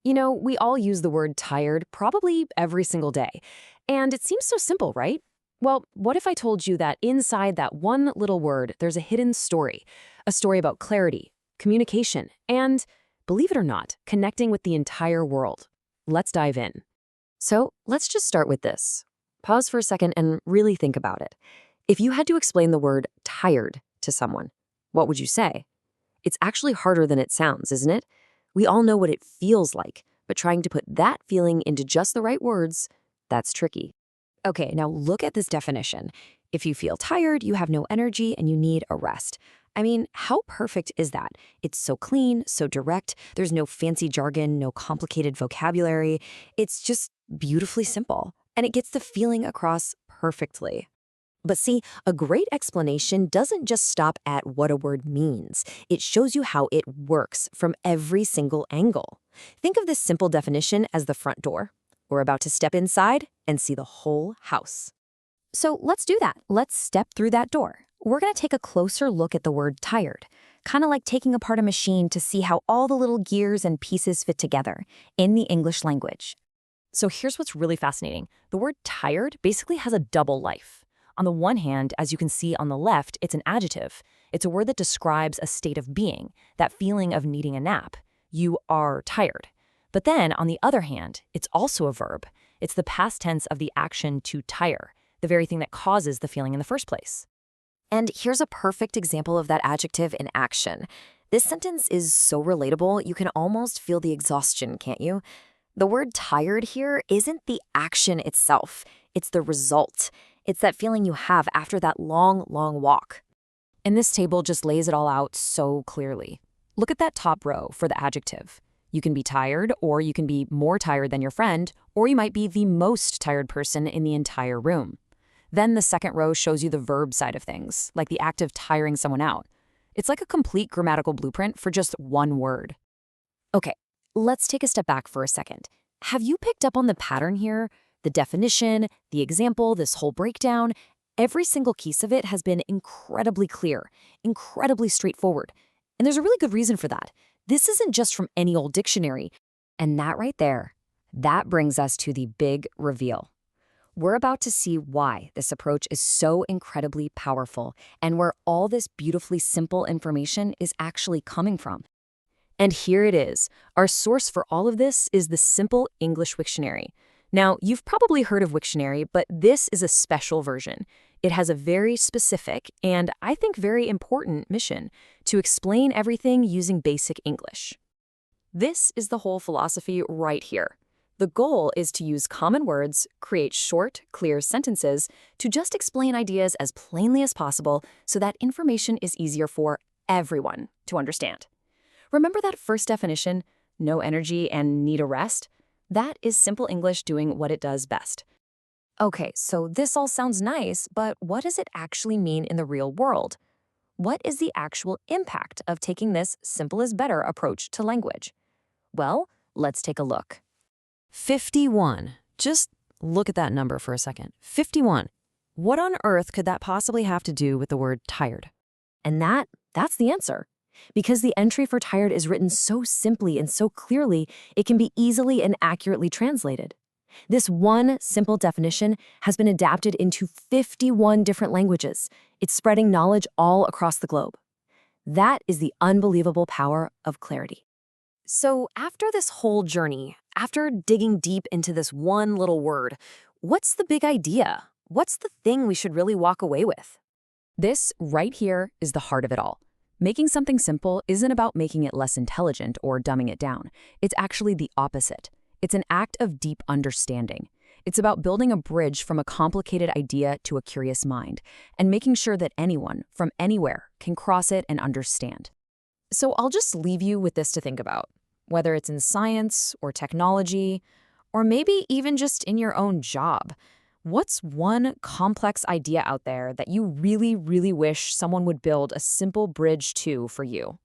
We all use the word tired probably every single day. And it seems so simple, right? Well, what if I told you that inside that one little word, there's a hidden story? A story about clarity, communication, and, believe it or not, connecting with the entire world. Let's dive in. So let's just start with this. Pause for a second and really think about it. If you had to explain the word tired to someone, what would you say? It's actually harder than it sounds, isn't it? We all know what it feels like, but trying to put that feeling into just the right words, that's tricky. Okay, now look at this definition. If you feel tired, you have no energy, and you need a rest. I mean, how perfect is that? It's so clean, so direct. There's no fancy jargon, no complicated vocabulary. It's just beautifully simple, and it gets the feeling across perfectly. But see, a great explanation doesn't just stop at what a word means. It shows you how it works from every single angle. Think of this simple definition as the front door. We're about to step inside and see the whole house. So let's do that. Let's step through that door. We're going to take a closer look at the word tired, kind of like taking apart a machine to see how all the little gears and pieces fit together in the English language. So here's what's really fascinating. The word tired basically has a double life. On the one hand, as you can see on the left, it's an adjective. It's a word that describes a state of being, that feeling of needing a nap. You are tired. But then, on the other hand, it's also a verb. It's the past tense of the action to tire, the very thing that causes the feeling in the first place. And here's a perfect example of that adjective in action. This sentence is so relatable, you can almost feel the exhaustion, can't you? The word tired here isn't the action itself. It's the result. It's that feeling you have after that long, long walk. And this table just lays it all out so clearly. Look at that top row for the adjective. You can be tired, or you can be more tired than your friend, or you might be the most tired person in the entire room. Then the second row shows you the verb side of things, like the act of tiring someone out. It's like a complete grammatical blueprint for just one word. Okay, let's take a step back for a second. Have you picked up on the pattern here? The definition, the example, this whole breakdown, every single piece of it has been incredibly clear, incredibly straightforward. And there's a really good reason for that. This isn't just from any old dictionary. And that right there, that brings us to the big reveal. We're about to see why this approach is so incredibly powerful and where all this beautifully simple information is actually coming from. And here it is. Our source for all of this is the Simple English Wiktionary. Now, you've probably heard of Wiktionary, but this is a special version. It has a very specific and I think very important mission to explain everything using basic English. This is the whole philosophy right here. The goal is to use common words, create short, clear sentences to just explain ideas as plainly as possible so that information is easier for everyone to understand. Remember that first definition, no energy and need a rest? That is Simple English doing what it does best. Okay, so this all sounds nice, but what does it actually mean in the real world? What is the actual impact of taking this simple is better approach to language? Well, let's take a look. 51. Just look at that number for a second. 51. What on earth could that possibly have to do with the word tired? And that's the answer. Because the entry for tired is written so simply and so clearly, it can be easily and accurately translated. This one simple definition has been adapted into 51 different languages. It's spreading knowledge all across the globe. That is the unbelievable power of clarity. So after this whole journey, after digging deep into this one little word, what's the big idea? What's the thing we should really walk away with? This right here is the heart of it all. Making something simple isn't about making it less intelligent or dumbing it down. It's actually the opposite. It's an act of deep understanding. It's about building a bridge from a complicated idea to a curious mind, and making sure that anyone, from anywhere, can cross it and understand. So I'll just leave you with this to think about, whether it's in science or technology, or maybe even just in your own job. What's one complex idea out there that you really, really wish someone would build a simple bridge to for you?